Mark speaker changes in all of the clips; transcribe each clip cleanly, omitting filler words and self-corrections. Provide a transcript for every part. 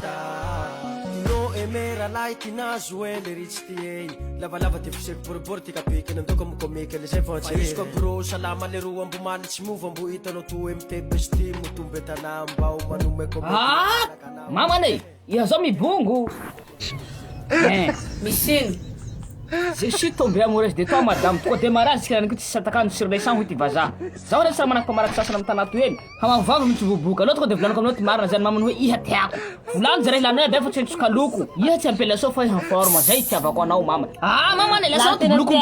Speaker 1: No emera like na zuele richtie lava lava te fise porti capike non tocco come le se facce risco bro salama le ruan bu mal ci move bu italo tu MT besti mutu betana mbau manume come
Speaker 2: mama nei ia zo mibongo
Speaker 3: Misin.
Speaker 2: Je suis tombé amoureuse de toi madame ko démarrage kana niko tsataka sur les sangs huti vaza zaho re sama nakamarak sasa nam tanatu en hama vava mitububuka l'autre de vlan comme l'autre marna zan mamano iha tiako vlan zare la ne defa tsentu kaluku iha tsempela sofa en forma zai tiava ko nao mama mama ne la sorte luku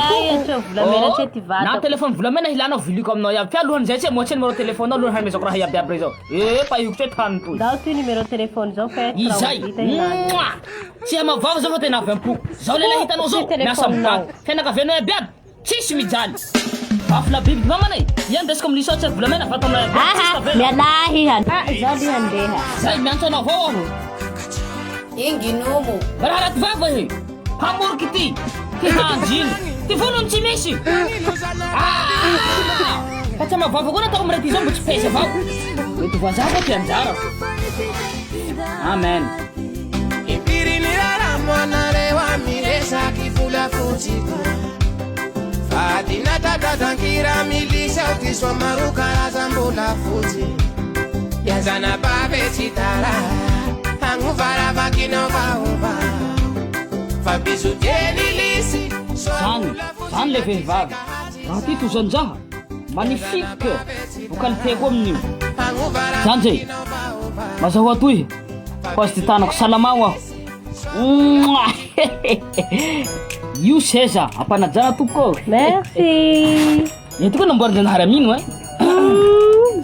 Speaker 3: Vlamena cheti vata.
Speaker 2: na telefone vlamena hilana vili comme no ya fia luhan zai tse mo tsen mo telefone luhan har me sokra ya bia prezo pa yukte tantu
Speaker 3: Dá o teu número de telefone, já fez.
Speaker 2: Isai. Se ama vava zava tena vampu. Zaule la hita nozo. Nasa mpa. Tena ka veno e biab. Chishi mijali. Afla big mama nei. Yan des comme liso tse vlamena fatom la.
Speaker 3: Minha lahi já de handeha.
Speaker 2: Sai mianto na vovo.
Speaker 3: Ingi numu.
Speaker 2: Bararat vava he. Hamur kiti. Ki hanjin. Ti volum chimeshi. Kacha ma vava gona ta umre tizom buch pese vau. Itu vazava ti anjara. Amen.
Speaker 4: Nareo miresa kifula fujiku Fatina tata tankira milisa utiswa maruka razambula fuji Yazana babe chitara Anguvara vakino vaumba Fabisu jeni lisi
Speaker 2: San le vehivavy raha ty tozanjaha magnifique vokalite ko amin'io zany zay mazaho atoy ko azy ty tanako salamagno aho io seza ampanajana toko
Speaker 3: Merci.
Speaker 2: ito ko namboarin-janahary amino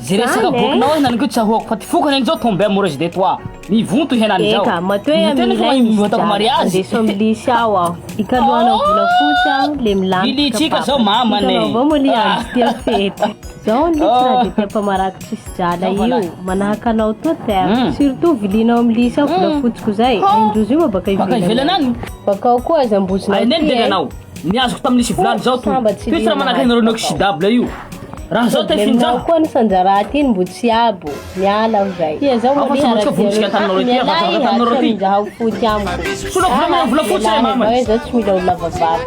Speaker 2: zay resaka bokinao henaniko tsy ahoako fa ty fokany an'izao tombe amoureuse de toi mivonto henany zao
Speaker 3: Eka, matoy
Speaker 2: tena fa mivotako mariage
Speaker 3: Andeso milisy ao aho. Ikaluana vola fotsy aho, le milany.
Speaker 2: Vilitsika zao mama ne.
Speaker 3: Hitanao avao moa le andro tia fety. Zao ny raha de tia mpamaraky tsisy jala io. Manahaka anao totaire. Surtout vilinao milisy ao vola fotsiko zay. Indrozy io baka
Speaker 2: ivelany any.
Speaker 3: Bakao koa aza ambosina
Speaker 2: ay neny tena anao niazoko tamin'nisy volany zao toetsy raha manahaka henareo inoxydable io raha zao tay finjaha
Speaker 3: koa ny sanjaraty iny mbo tsy abo miala aho zay tia zao
Speaker 2: Afa tsy motsika vomitsika tananao rety afa tananao rety
Speaker 3: mizaha foty amiko
Speaker 2: sola volamena vola fotsy zay mama
Speaker 3: zao tsy mila olona vavaka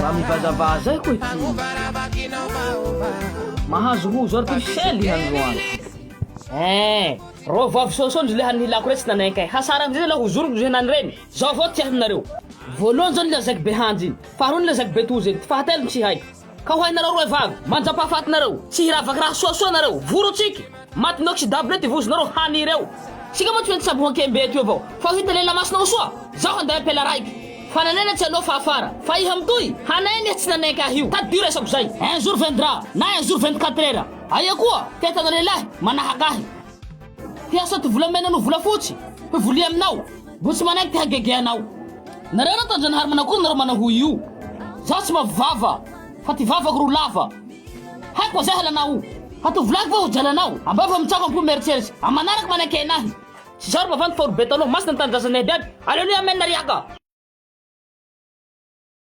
Speaker 2: raha mivazavaha zay koa ty mahazo hozo artificiel ihanyroany ro vavy sosondry le hanilako retsy nanaiky hasara amizay la hozoroko zo henany reny zao avao ty ahinareo voalohany zao nilazaky be hanjy iny faharoa nilazaky be tozy iny ty fahatelo tsy hay ka ho hainareo roe vavy manjapahafatinareo tsy hiravaky raha soasoa nareo vorotsiky maty inoxydable ty vozonareo hany reo sika moa tsy menty sabo hankembe ty avao fa hita lela masinao soa zaho anday apela raiky fa nanena tsy anao fa afara fa iha amitoy haneny tsy nanaiky ahio tady dio resako zay un jour viendra na un jour 24 heures aia koa tetana lelahy manahakahy Tiasa ty volamena no vola fotsy fa volia aminao mbo tsy manaiky ty hagegeanao nareo na tanjanahary manakory nareo manahoy io zaho tsy mavava fa ty vavako ro lava haiko zay halanao hato volaky va ho jalanao ambava mitsako ampo mercedes amanaraky manaiky enahy tsy zaro mavanty fa oro betalo masina ny tandrasanay biaby aleluia amen na riaka